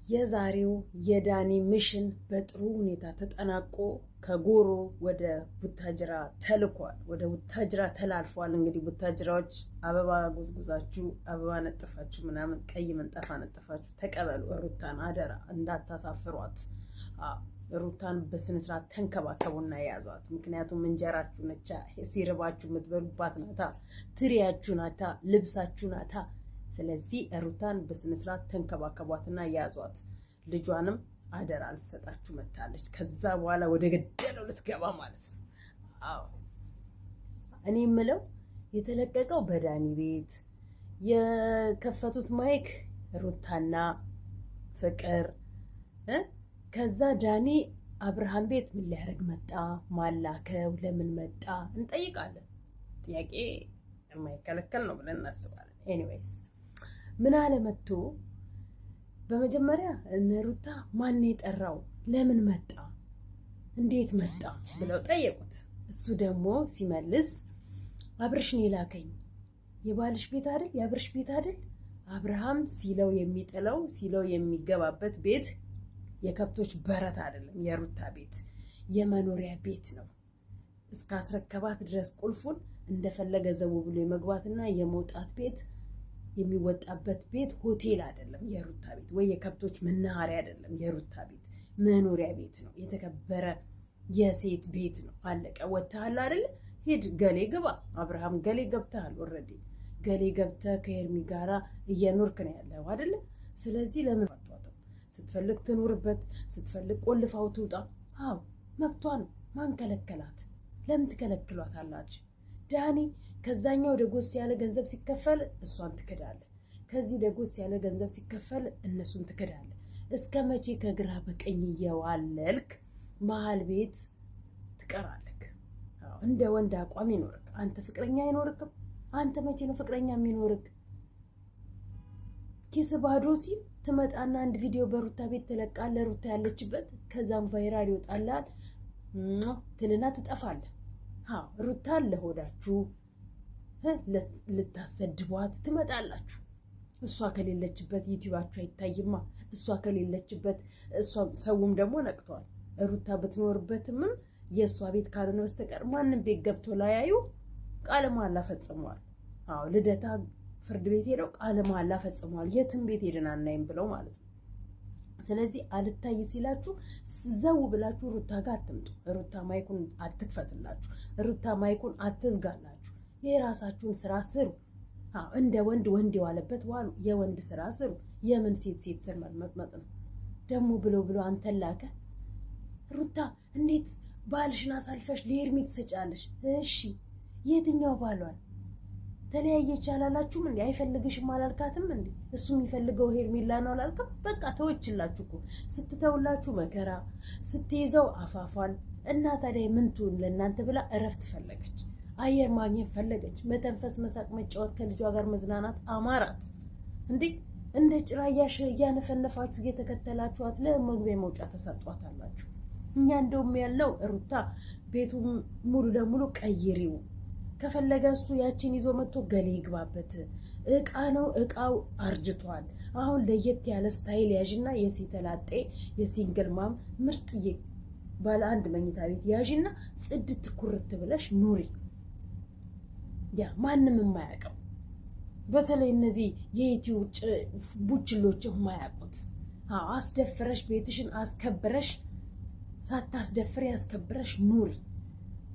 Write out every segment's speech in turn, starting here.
የዛሬው የዳኒ ሚሽን በጥሩ ሁኔታ ተጠናቆ ከጎሮ ወደ ቡታጅራ ተልኳል። ወደ ቡታጅራ ተላልፏል። እንግዲህ ቡታጅራዎች አበባ ጎዝጉዛችሁ አበባ ነጥፋችሁ ምናምን ቀይ ምንጣፍ አነጥፋችሁ ተቀበሉ። ሩታን አደራ እንዳታሳፍሯት። ሩታን በስነ ስርዓት ተንከባከቡና የያዟት። ምክንያቱም እንጀራችሁ ነቻ፣ ሲርባችሁ የምትበሉባት ናታ፣ ትሪያችሁ ናታ፣ ልብሳችሁ ናታ። ስለዚህ ሩታን በስነ ስርዓት ተንከባከቧትና ያዟት። ልጇንም አደራ ልትሰጣችሁ መታለች። ከዛ በኋላ ወደ ገደለው ልትገባ ማለት ነው። አዎ እኔ የምለው የተለቀቀው በዳኒ ቤት የከፈቱት ማይክ ሩታና ፍቅር ከዛ ዳኒ አብርሃም ቤት ምን ሊያደርግ መጣ? ማላከው ለምን መጣ? እንጠይቃለን። ጥያቄ የማይከለከል ነው ብለን እናስባለን። ኤኒዌይስ ምን አለ መጥቶ በመጀመሪያ እነ ሩታ ማን የጠራው? ለምን መጣ? እንዴት መጣ ብለው ጠየቁት። እሱ ደግሞ ሲመልስ አብርሽን የላከኝ የባልሽ ቤት አይደል? የአብርሽ ቤት አይደል? አብርሃም ሲለው የሚጥለው ሲለው የሚገባበት ቤት የከብቶች በረት አይደለም። የሩታ ቤት የመኖሪያ ቤት ነው። እስከ አስረከባት ድረስ ቁልፉን እንደፈለገ ዘው ብሎ የመግባትና የመውጣት ቤት፣ የሚወጣበት ቤት ሆቴል አይደለም። የሩታ ቤት ወይ የከብቶች መናኸሪያ አይደለም። የሩታ ቤት መኖሪያ ቤት ነው። የተከበረ የሴት ቤት ነው። አለቀ። ወጥተሃል አይደል? ሂድ ገሌ ግባ። አብርሃም ገሌ ገብተሃል። ኦልሬዲ ገሌ ገብተህ ከኤርሚ ጋራ እየኖርክ ነው ያለው አይደል? ስለዚህ ለምን አትወጣም? ስትፈልግ ትኖርበት፣ ስትፈልግ ቆልፋው ትውጣ። አዎ መብቷ ነው። ማን ከለከላት? ለምን ትከለክሏታላችሁ? ዳኒ ከዛኛው ደጎስ ያለ ገንዘብ ሲከፈል እሷን ትክዳለ፣ ከዚህ ደጎስ ያለ ገንዘብ ሲከፈል እነሱን ትክዳለ። እስከ መቼ ከግራ በቀኝ እየዋለልክ መሀል ቤት ትቀራለክ? እንደ ወንድ አቋም ይኖርክ። አንተ ፍቅረኛ አይኖርክም? አንተ መቼ ነው ፍቅረኛ የሚኖርክ? ኪስ ባዶ ሲል ትመጣና አንድ ቪዲዮ በሩታ ቤት ትለቃለ፣ ሩታ ያለችበት። ከዛም ቫይራል ይወጣላል ትልና ትጠፋለህ። ሩታን ለሆዳችሁ ልታሰድቧት ትመጣላችሁ። እሷ ከሌለችበት ዩቲዩባችሁ አይታይማ። እሷ ከሌለችበት ሰውም ደግሞ ነቅቷል። ሩታ ብትኖርበትም የእሷ ቤት ካልሆነ በስተቀር ማንም ቤት ገብቶ ላያዩ ቃለ መሃላ ፈጽመዋል። ልደታ ፍርድ ቤት ሄደው ቃለ መሃላ ፈጽመዋል። የትም ቤት ሄደን አናይም ብለው ማለት ነው። ስለዚህ አልታይ ሲላችሁ ዘው ብላችሁ ሩታ ጋር አትምጡ። ሩታ ማይኩን አትክፈትላችሁ። ሩታ ማይኩን አትዝጋላችሁ። የራሳችሁን ስራ ስሩ። እንደ ወንድ የዋለበት ዋሉ። የወንድ ስራ ስሩ። የምን ሴት ስር መጥመጥ ነው ደግሞ? ብሎ አንተን ላከ። ሩታ እንዴት ባልሽን አሳልፈሽ ለኤርሚ ትሰጫለሽ? እሺ የትኛው ባሏል? ተለያየች አላላችሁም እንዴ? አይፈልግሽም አላልካትም እንዴ? እሱ የሚፈልገው ሄርሜላ ነው አላልክም? በቃ ተወችላችሁ እኮ። ስትተውላችሁ መከራ፣ ስትይዘው አፋፏን። እና ታዲያ ምን ትሁን? ለእናንተ ብላ እረፍት ፈለገች፣ አየር ማግኘት ፈለገች፣ መተንፈስ፣ መሳቅ፣ መጫወት፣ ከልጇ ጋር መዝናናት አማራት እንዴ? እንደ ጭራ እያነፈነፋችሁ እየተከተላችኋት ለመግቢያ መውጫ ተሰጧታላችሁ። እኛ እንደውም ያለው ሩታ ቤቱ ሙሉ ለሙሉ ቀይሪው ከፈለገ እሱ ያችን ይዞ መጥቶ ገሌ ይግባበት። እቃ ነው፣ እቃው አርጅቷል። አሁን ለየት ያለ ስታይል ያዥና የሴተላጤ የሲንግል ማም ምርጥዬ ባለ አንድ መኝታ ቤት ያዥና ጽድት ኩርት ብለሽ ኑሪ። ያ ማንም የማያውቀው በተለይ እነዚህ የዩቲዩብ ቡችሎች የማያውቁት አስደፍረሽ ቤትሽን አስከብረሽ ሳታስደፍሪ አስከብረሽ ኑሪ።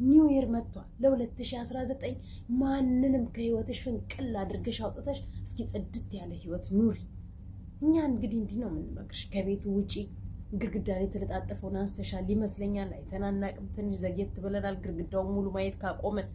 ኒው ይር መጥቷል። ለ2019 ማንንም ከህይወትሽ ፍንቅል አድርገሽ አውጥተሽ እስኪ ጽድት ያለ ህይወት ኑሪ። እኛ እንግዲህ እንዲህ ነው የምንመክርሽ። ከቤቱ ውጪ ግድግዳ ላይ የተለጣጠፈውን አንስተሻል ይመስለኛል። አይተናናቅም። ትንሽ ዘግየት ብለናል። ግድግዳውን ሙሉ ማየት ካቆመን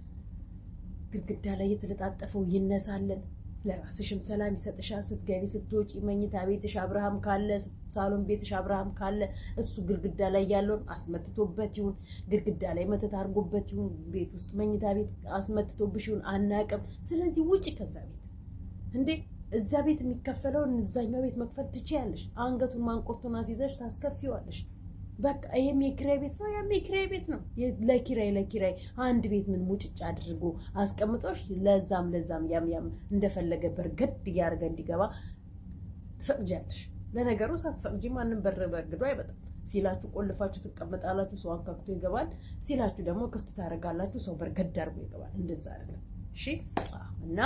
ግድግዳ ላይ የተለጣጠፈው ይነሳለን። ለራስሽም ሰላም ይሰጥሻል። ስትገቢ ስትወጪ መኝታ ቤትሽ አብርሃም ካለ፣ ሳሎን ቤትሽ አብርሃም ካለ እሱ ግድግዳ ላይ ያለውን አስመትቶበት ይሁን ግድግዳ ላይ መተት አድርጎበት ይሁን ቤት ውስጥ መኝታ ቤት አስመትቶብሽ ይሁን አናቅም። ስለዚህ ውጪ ከዛ ቤት እንዴ። እዛ ቤት የሚከፈለውን እዛኛው ቤት መክፈል ትችያለሽ። አንገቱን ማንቆርቱን አስይዘሽ ታስከፊዋለሽ። በቃ ይሄም የኪራይ ቤት ነው፣ ያም የኪራይ ቤት ነው። ለኪራይ አንድ ቤት ምን ሙጭጭ አድርጎ አስቀምጦሽ ለዛም ያም እንደፈለገ በርገድ እያደረገ እንዲገባ ትፈቅጃለሽ። ለነገሩ ሳትፈቅጂ ማንም በር በርግዶ አይመጣም። ሲላችሁ ቆልፋችሁ ትቀመጣላችሁ፣ ሰው አንኳኩቶ ይገባል። ሲላችሁ ደግሞ ክፍት ታደርጋላችሁ፣ ሰው በርገድ አድርጎ ይገባል። እንደዛ አይደለም። እሺ። እና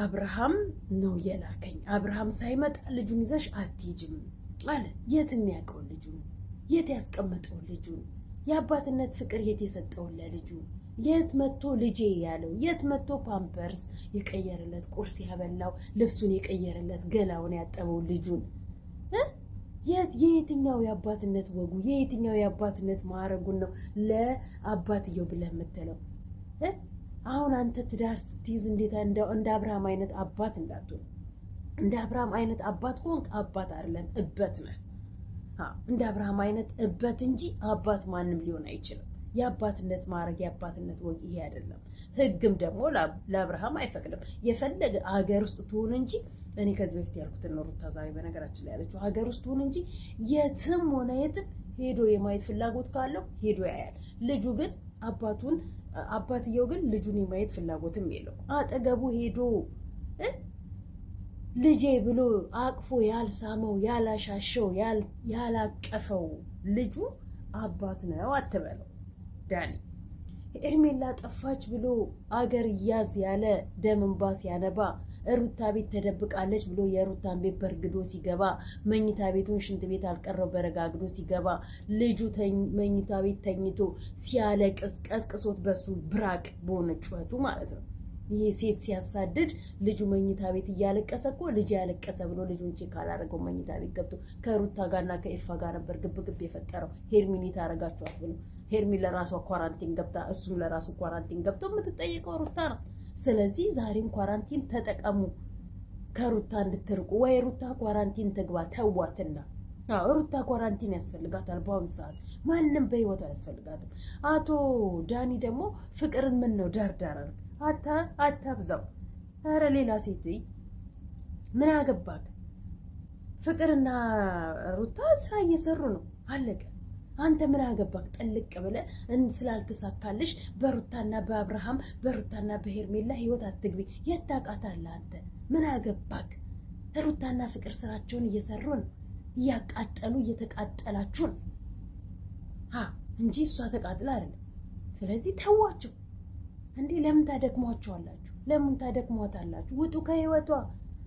አብርሃም ነው የላከኝ። አብርሃም ሳይመጣ ልጁን ይዘሽ አትሄጂም አለ። የት የሚያውቀው ልጁን? የት ያስቀመጠው ልጁን? የአባትነት ፍቅር የት የሰጠውን ለልጁ? የት መጥቶ ልጄ ያለው? የት መጥቶ ፓምፐርስ የቀየረለት፣ ቁርስ ያበላው፣ ልብሱን የቀየረለት፣ ገላውን ያጠበው ልጁን? የየትኛው የአባትነት ወጉ የየትኛው የአባትነት ማዕረጉን ነው ለአባትየው ብለህ የምትለው? አሁን አንተ ትዳር ስትይዝ እንዴት እንደ አብርሃም አይነት አባት እንዳትሆን። እንደ አብርሃም አይነት አባት ከሆንክ አባት አይደለም እበት ነህ። እንደ አብርሃም አይነት እበት እንጂ አባት ማንም ሊሆን አይችልም። የአባትነት ማዕረግ የአባትነት ወግ ይሄ አይደለም። ሕግም ደግሞ ለአብርሃም አይፈቅድም። የፈለገ ሀገር ውስጥ ትሆን እንጂ እኔ ከዚህ በፊት ያልኩትን ነው ሩታ ዛሬ በነገራችን ላይ ያለችው። ሀገር ውስጥ ትሆን እንጂ የትም ሆነ የትም ሄዶ የማየት ፍላጎት ካለው ሄዶ ያያል። ልጁ ግን አባትየው ግን ልጁን የማየት ፍላጎትም የለው። አጠገቡ ሄዶ ልጄ ብሎ አቅፎ ያልሳመው ያላሻሸው ያላቀፈው ልጁ አባት ነው አትበለው ዳኒ። ኤርሜላ ጠፋች ብሎ አገር እያዝ ያለ ደም እንባ ሲያነባ ሩታ ቤት ተደብቃለች ብሎ የሩታን ቤት በርግዶ ሲገባ መኝታ ቤቱን ሽንት ቤት አልቀረው በረጋግዶ ሲገባ ልጁ መኝታ ቤት ተኝቶ ሲያለቅስ ቀስቅሶት በሱ ብራቅ በሆነ ጩኸቱ ማለት ነው። ይሄ ሴት ሲያሳድድ ልጁ መኝታ ቤት እያለቀሰ እኮ ልጅ ያለቀሰ ብሎ ልጁን ቼክ አላደረገው። መኝታ ቤት ገብቶ ከሩታ ጋርና ከኤፋ ጋር ነበር ግብግብ የፈጠረው። ሄርሚኒ ታረጋችኋት ብሎ ሄርሚን ለራሷ ኳራንቲን ገብታ እሱም ለራሱ ኳራንቲን ገብቶ የምትጠይቀው ሩታ ነው። ስለዚህ ዛሬም ኳራንቲን ተጠቀሙ ከሩታ እንድትርቁ። ወይ ሩታ ኳራንቲን ትግባ ተዋትና። ሩታ ኳራንቲን ያስፈልጋታል በአሁኑ ሰዓት። ማንም በህይወቷ ያስፈልጋትም። አቶ ዳኒ ደግሞ ፍቅርን ምን ነው ዳርዳር አታብዛው። ኧረ ሌላ ሴት ምን አገባክ? ፍቅርና ሩታ ስራ እየሰሩ ነው፣ አለቀ። አንተ ምን አገባክ? ጥልቅ ብለህ ስላልተሳካልሽ በሩታና በአብርሃም በሩታና በሄርሜላ ህይወት አትግቢ። የት ታውቃታለህ አንተ? ምን አገባክ? ሩታና ፍቅር ስራቸውን እየሰሩ ነው፣ እያቃጠሉ እየተቃጠላችሁ ነው እንጂ እሷ ተቃጥላ አይደለም። ስለዚህ ተዋቸው እንዴ! ለምን ታደክሟቸዋላችሁ? ለምን ታደክሟታላችሁ? ውጡ ከህይወቷ።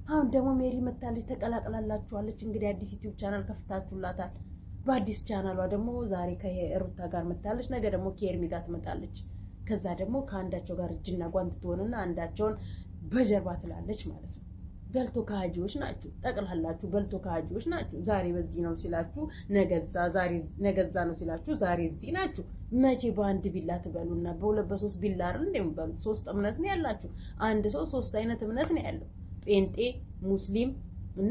አሁን ደግሞ ሜሪ መታለች፣ ተቀላቅላላችኋለች። እንግዲህ አዲስ ዩቲዩብ ቻናል ከፍታችሁላታል። በአዲስ ቻናሏ ደግሞ ዛሬ ከሩታ ጋር መታለች፣ ነገ ደግሞ ከኤርሚ ጋር ትመጣለች። ከዛ ደግሞ ከአንዳቸው ጋር እጅና ጓንት ትሆንና አንዳቸውን በጀርባ ትላለች ማለት ነው። በልቶ ከሃጂዎች ናችሁ ጠቅላላችሁ፣ በልቶ ከሃጂዎች ናችሁ። ዛሬ በዚህ ነው ሲላችሁ ነገዛ ነው ሲላችሁ ዛሬ እዚህ ናችሁ። መቼ በአንድ ቢላ ትበሉና በሁለት በሶስት ቢላ አይደል እንደምበሉት? ሶስት እምነት ነው ያላችሁ። አንድ ሰው ሶስት አይነት እምነት ነው ያለው፣ ጴንጤ፣ ሙስሊም እና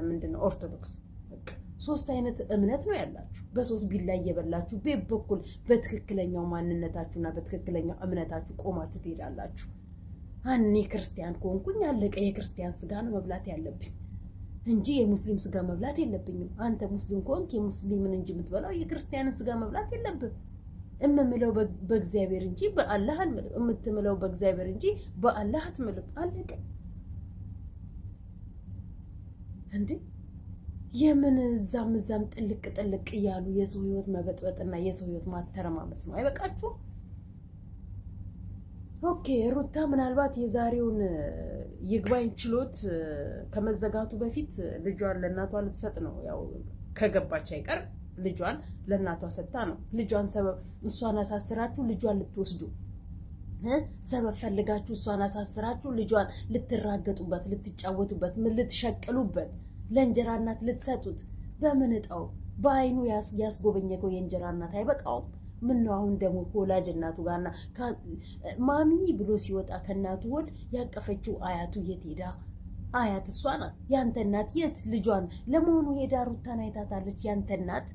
ምንድነው ኦርቶዶክስ። ሶስት አይነት እምነት ነው ያላችሁ። በሶስት ቢላ እየበላችሁ ቤት በኩል በትክክለኛው ማንነታችሁና በትክክለኛው እምነታችሁ ቆማችሁ ትሄዳላችሁ። እኔ ክርስቲያን ከሆንኩኝ አለቀ። የክርስቲያን ስጋ ነው መብላት ያለብኝ እንጂ የሙስሊም ስጋ መብላት የለብኝም። አንተ ሙስሊም ከሆንክ የሙስሊምን እንጂ የምትበላው የክርስቲያንን ስጋ መብላት የለብም። እምምለው በእግዚአብሔር እንጂ በአላህ አልምልም። የምትምለው በእግዚአብሔር እንጂ በአላህ አትምልም። አለቀ እንዴ! የምን እዛም ጥልቅ እያሉ የሰው ህይወት መበጥበጥና የሰው ህይወት ማተረማመስ ነው? አይበቃችሁ? ኦኬ ሩታ ምናልባት የዛሬውን ይግባኝ ችሎት ከመዘጋቱ በፊት ልጇን ለእናቷ ልትሰጥ ነው። ያው ከገባች አይቀር ልጇን ለእናቷ ሰጥታ ነው። ልጇን ሰበብ እሷን አሳስራችሁ ልጇን ልትወስዱ ሰበብ ፈልጋችሁ እሷን አሳስራችሁ ልጇን ልትራገጡበት፣ ልትጫወቱበት፣ ምን ልትሸቅሉበት፣ ለእንጀራ እናት ልትሰጡት በምን እጣው በአይኑ ያስጎበኘከው የእንጀራ እናት አይበቃውም? ምን ነው አሁን ደግሞ ከወላጅ እናቱ ጋርና ማሚ ብሎ ሲወጣ ከእናቱ ወድ ያቀፈችው አያቱ የት ሄዳ? አያት እሷ ናት። ያንተ እናት የት? ልጇን ለመሆኑ ሄዳ ሩታን አይታታለች? ያንተ እናት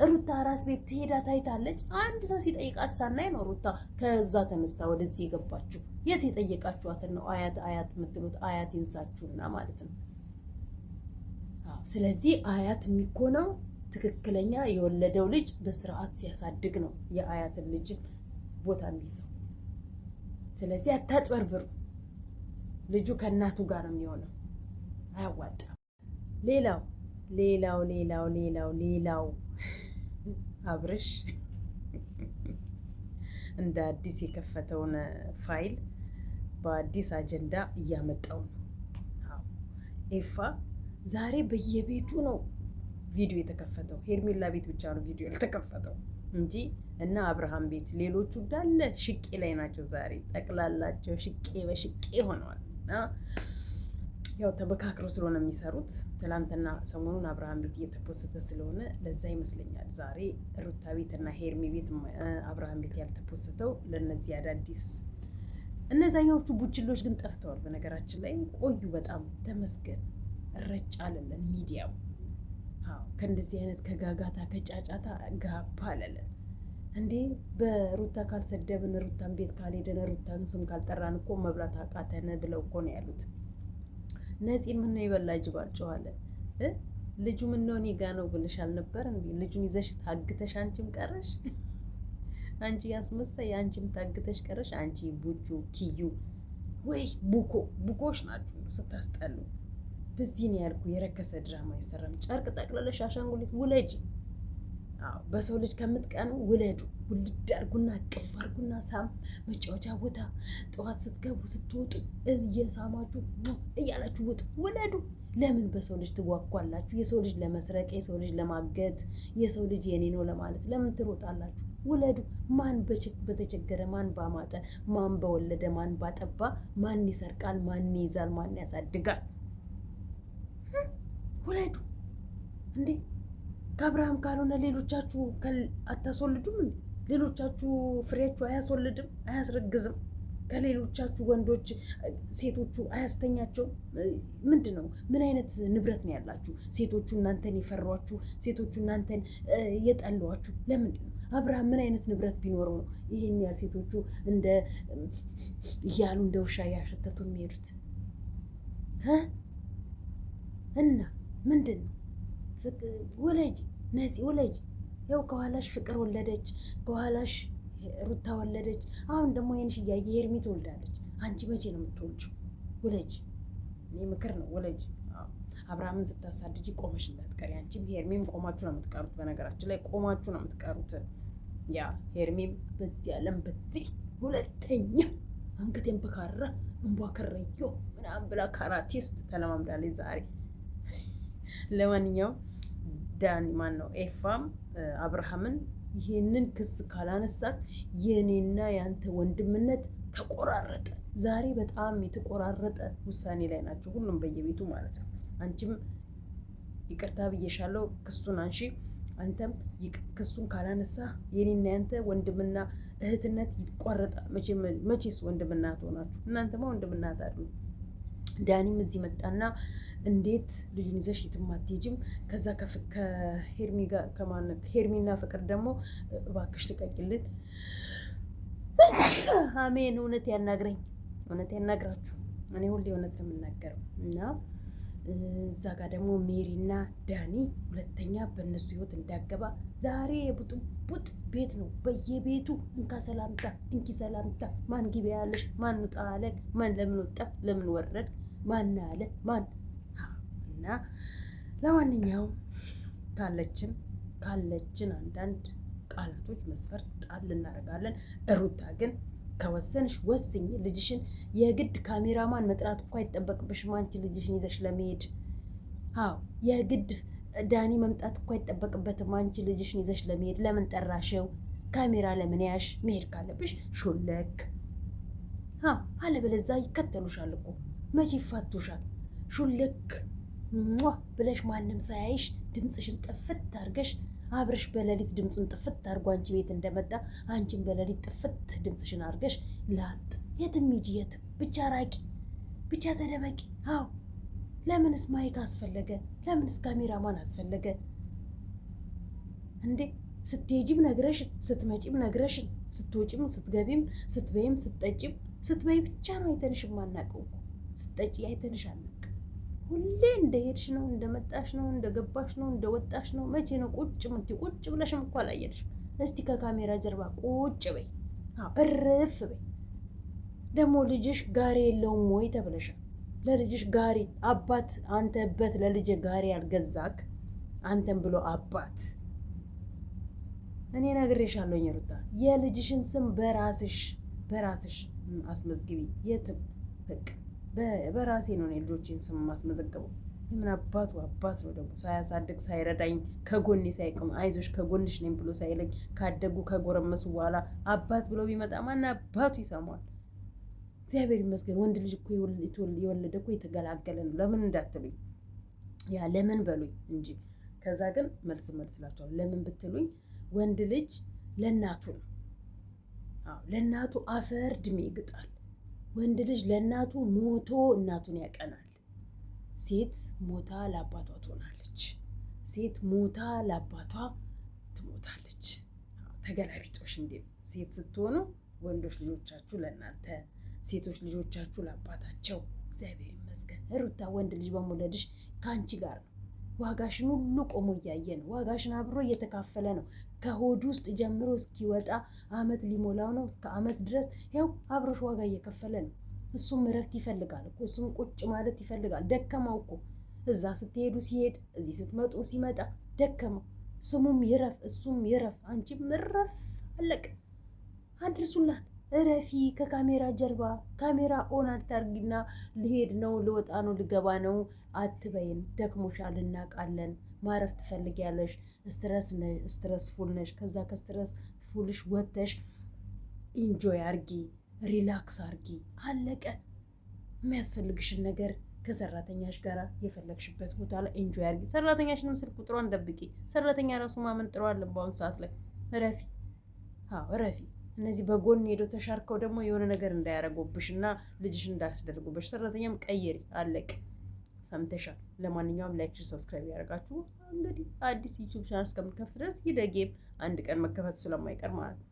ሩታ ራስ ቤት ትሄዳ ታይታለች? አንድ ሰው ሲጠይቃት ሳናይ ነው ሩታ ከዛ ተነስታ ወደዚህ የገባችሁ። የት የጠየቃችኋትን ነው አያት የምትሉት? አያት ይንሳችሁና ማለት ነው። ስለዚህ አያት የሚኮነው ትክክለኛ የወለደው ልጅ በስርዓት ሲያሳድግ ነው የአያትን ልጅ ቦታ የሚይዘው። ስለዚህ አታጭበርብሩ። ልጁ ከእናቱ ጋር ነው የሚሆነው። አያዋጣም። ሌላው ሌላው ሌላው ሌላው ሌላው አብርሽ እንደ አዲስ የከፈተውን ፋይል በአዲስ አጀንዳ እያመጣው ነው። ኤፋ ዛሬ በየቤቱ ነው ቪዲዮ የተከፈተው። ሄርሜላ ቤት ብቻ ነው ቪዲዮ ያልተከፈተው እንጂ እና አብርሃም ቤት ሌሎቹ እንዳለ ሽቄ ላይ ናቸው። ዛሬ ጠቅላላቸው ሽቄ በሽቄ ሆነዋል። እና ያው ተበካክረው ስለሆነ የሚሰሩት ትላንትና ሰሞኑን አብርሃም ቤት እየተፖሰተ ስለሆነ ለዛ ይመስለኛል ዛሬ ሩታ ቤት እና ሄርሜ ቤት አብርሃም ቤት ያልተፖሰተው ለነዚህ አዳዲስ። እነዛኛዎቹ ቡችሎች ግን ጠፍተዋል። በነገራችን ላይ ቆዩ በጣም ተመስገን። እረጭ አለለን ሚዲያው። ከእንደዚህ አይነት ከጋጋታ ከጫጫታ ጋባ አለለን እንዴ። በሩታ ካልሰደብን፣ ሩታን ቤት ካልሄደን፣ ሩታን ስም ካልጠራን እኮ መብላት አቃተን ብለው እኮ ነው ያሉት። ነፂን ምነው የበላ ጅብ አልጮኸ? ልጁ ምነው እኔ ጋ ነው ብለሽ አልነበር እንዴ? ልጁን ይዘሽ ታግተሽ አንቺም ቀረሽ። አንቺ ያስመሳይ አንቺም ታግተሽ ቀረሽ። አንቺ ቡቹ ኪዩ ወይ ቡኮሽ ናችሁ ስታስጠሉ። በዚህ ነው ያልኩ የረከሰ ድራማ አይሰራም። ጨርቅ ጠቅለለሽ አሻንጉሊት ውለጅ። በሰው ልጅ ከምትቀኑ ውለዱ። ውልድ አርጉና ቅፍ አርጉና ሳም መጫወቻ ቦታ ጠዋት ስትገቡ ስትወጡ እየሳማችሁ እያላችሁ ውጡ። ውለዱ። ለምን በሰው ልጅ ትዋኳላችሁ? የሰው ልጅ ለመስረቅ፣ የሰው ልጅ ለማገት፣ የሰው ልጅ የኔ ነው ለማለት ለምን ትሮጣላችሁ? ውለዱ። ማን በተቸገረ፣ ማን ባማጠ፣ ማን በወለደ፣ ማን ባጠባ፣ ማን ይሰርቃል፣ ማን ይይዛል፣ ማን ያሳድጋል? ውለዱ እንዴ! ከአብርሃም ካልሆነ ሌሎቻችሁ አታስወልዱም እንዴ? ሌሎቻችሁ ፍሬያችሁ አያስወልድም አያስረግዝም? ከሌሎቻችሁ ወንዶች ሴቶቹ አያስተኛቸውም? ምንድን ነው? ምን አይነት ንብረት ነው ያላችሁ? ሴቶቹ እናንተን የፈሯችሁ፣ ሴቶቹ እናንተን የጠሏችሁ ለምንድን ነው? አብርሃም ምን አይነት ንብረት ቢኖረው ነው ይሄን ያህል ሴቶቹ እንደ እያሉ እንደ ውሻ ያሸተቱ የሚሄዱት? እና ምንድን ነው? ወለጅ ነፂ ወለጅ። ያው ከኋላሽ ፍቅር ወለደች፣ ከኋላሽ ሩታ ወለደች። አሁን ደግሞ ይሄንሽ እያየ ሄርሚ ትወልዳለች። አንቺ መቼ ነው የምትወልጂው? ወለጅ። እኔ ምክር ነው ወለጅ። አብርሃምን ስታሳድጂ ቆመሽ እንዳትቀሪ። አንቺም ሄርሚም ቆማችሁ ነው የምትቀሩት። በነገራችን ላይ ቆማችሁ ነው የምትቀሩት። ያ ሄርሚም በዚህ ዓለም በዚህ ሁለተኛ አንገቴን በካራ እንቧከረዮ ምናምን ብላ ካራቲስት ተለማምዳለች ዛሬ። ለማንኛውም ዳኒ ማን ነው ኤፋም አብርሃምን ይሄንን ክስ ካላነሳት የኔና ያንተ ወንድምነት ተቆራረጠ። ዛሬ በጣም የተቆራረጠ ውሳኔ ላይ ናቸው ሁሉም በየቤቱ ማለት ነው። አንቺም ይቅርታ ብዬሻለሁ፣ ክሱን አንሺ። አንተም ክሱን ካላነሳ የኔና ያንተ ወንድምና እህትነት ይቆረጣል። መቼስ ወንድምና ትሆናችሁ? እናንተማ ወንድምና አይደሉ። ዳኒም እዚህ መጣና እንዴት ልጁን ይዘሽ የትም አትሄጂም? ከዛ ከሄርሚ ጋር ሄርሚና ፍቅር ደግሞ እባክሽ ልቀቂልን። አሜን። እውነት ያናግረኝ፣ እውነት ያናግራችሁ። እኔ ሁሌ እውነት ነው የምናገረው። እና እዛ ጋር ደግሞ ሜሪና ዳኒ ሁለተኛ በእነሱ ህይወት እንዳገባ ዛሬ የቡጥቡጥ ቤት ነው። በየቤቱ እንካ ሰላምታ፣ እንኪ ሰላምታ። ማን ግቢ ያለሽ? ማን ውጣ አለ? ማን ለምን ወጣ? ለምን ወረድ? ማን አለ? ማን እና ለማንኛውም ካለችን አንዳንድ ቃላቶች መስፈርት ጣል እናደርጋለን። ሩታ ግን ከወሰንሽ ወስኝ። ልጅሽን የግድ ካሜራማን መጥራት እኮ አይጠበቅብሽም አንቺ ልጅሽን ይዘሽ ለመሄድ። የግድ ዳኒ መምጣት እኮ አይጠበቅበትም አንቺ ልጅሽን ይዘሽ ለመሄድ። ለምን ጠራሽው? ካሜራ ለምን ያሽ? መሄድ ካለብሽ ሾለክ። አለበለዚያ ይከተሉሻል እኮ መቼ ይፋቱሻል? ሹልክ ብለሽ ማንም ሳያይሽ ድምፅሽን ጥፍት አድርገሽ አብረሽ በሌሊት ድምፁን ጥፍት አድርጎ አንቺ ቤት እንደመጣ አንቺን በሌሊት ጥፍት ድምፅሽን አድርገሽ ላጥ። የትም ሂጂ የትም፣ ብቻ ራቂ፣ ብቻ ተደበቂ። ለምንስ ማይክ አስፈለገ? ለምንስ ካሜራማን አስፈለገ እንዴ? ስትሄጂም ነግረሽን፣ ስትመጪም ነግረሽን፣ ስትወጪም ስትገቢም፣ ስትበይም ስትጠጪም። ስትበይ ብቻ ነው አይተንሽ የማናውቀው እኮ። ስትጠጪ አይተንሽ አናውቅ። ሁሌ እንደሄድሽ ነው፣ እንደመጣሽ ነው፣ እንደገባሽ ነው፣ እንደወጣሽ ነው። መቼ ነው ቁጭ ምትይ? ቁጭ ብለሽም እኮ አላየንሽ። እስቲ ከካሜራ ጀርባ ቁጭ በይ፣ እርፍ በይ። ደግሞ ልጅሽ ጋሪ የለውም ወይ ተብለሻል። ለልጅሽ ጋሪ አባት አንተ በት ለልጅ ጋሪ ያልገዛክ አንተን ብሎ አባት እኔ ነግሬሻለሁኝ ሩታ የልጅሽን ስም በራስሽ አስመዝግቢ። የትም በቃ በራሴ ነው የልጆቼን ስም ማስመዘገበው። የምን አባቱ አባት ነው ደግሞ ሳያሳድግ ሳይረዳኝ ከጎኔ ሳይቆም አይዞሽ ከጎንሽ ነኝ ብሎ ሳይለኝ ካደጉ ከጎረመሱ በኋላ አባት ብሎ ቢመጣ ማን አባቱ ይሰማዋል? እግዚአብሔር ይመስገን ወንድ ልጅ እኮ የወለደ እኮ የተገላገለ ነው። ለምን እንዳትሉኝ ያ ለምን በሉኝ እንጂ ከዛ ግን መልስ ላቸዋል። ለምን ብትሉኝ ወንድ ልጅ ለእናቱ ነው። ለእናቱ አፈር ድሜ ይግጣል። ወንድ ልጅ ለእናቱ ሞቶ እናቱን ያቀናል። ሴት ሞታ ለአባቷ ትሆናለች። ሴት ሞታ ለአባቷ ትሞታለች። ተገላቢጦሽ እንዴ! ሴት ስትሆኑ ወንዶች ልጆቻችሁ ለእናንተ፣ ሴቶች ልጆቻችሁ ለአባታቸው። እግዚአብሔር ይመስገን ሩታ ወንድ ልጅ በመውለድሽ ከአንቺ ጋር ነው። ዋጋሽን ሁሉ ቆሞ እያየ ነው። ዋጋሽን አብሮ እየተካፈለ ነው። ከሆድ ውስጥ ጀምሮ እስኪወጣ አመት ሊሞላው ነው። እስከ አመት ድረስ ያው አብሮሽ ዋጋ እየከፈለ ነው። እሱም እረፍት ይፈልጋል እኮ እሱም ቁጭ ማለት ይፈልጋል። ደከመው እኮ እዛ ስትሄዱ ሲሄድ፣ እዚህ ስትመጡ ሲመጣ ደከመው። ስሙም ይረፍ እሱም ይረፍ፣ አንቺም እረፍ። አለቀ። አድርሱላት። እረፊ። ከካሜራ ጀርባ ካሜራ ኦን አታርጊና ልሄድ ነው ልወጣ ነው ልገባ ነው አትበይን። ደክሞሻል፣ እናውቃለን። ማረፍ ትፈልጊያለሽ። ስትረስ ፉል ነሽ። ከዛ ከስትረስ ፉልሽ ወጥተሽ ኢንጆይ አርጊ፣ ሪላክስ አርጊ። አለቀ። የሚያስፈልግሽን ነገር ከሰራተኛሽ ጋር የፈለግሽበት ቦታ ላይ ኢንጆይ አርጊ። ሰራተኛሽንም ስልክ ቁጥሯን ደብቂ። ሰራተኛ ራሱ ማመን ጥሩ አለን በአሁኑ ሰዓት ላይ። እረፊ። እረፊ። እነዚህ በጎን ሄደው ተሻርከው ደግሞ የሆነ ነገር እንዳያረጉብሽ እና ልጅሽ እንዳያስደርጉብሽ ሰራተኛም ቀይሪ። አለቅ። ሰምተሻል። ለማንኛውም ላይክ፣ ሰብስክራይብ ያደርጋችሁ እንግዲህ አዲስ ዩቲዩብ ቻናል እስከምከፍት ድረስ ይደጌም አንድ ቀን መከፈቱ ስለማይቀር ማለት ነው።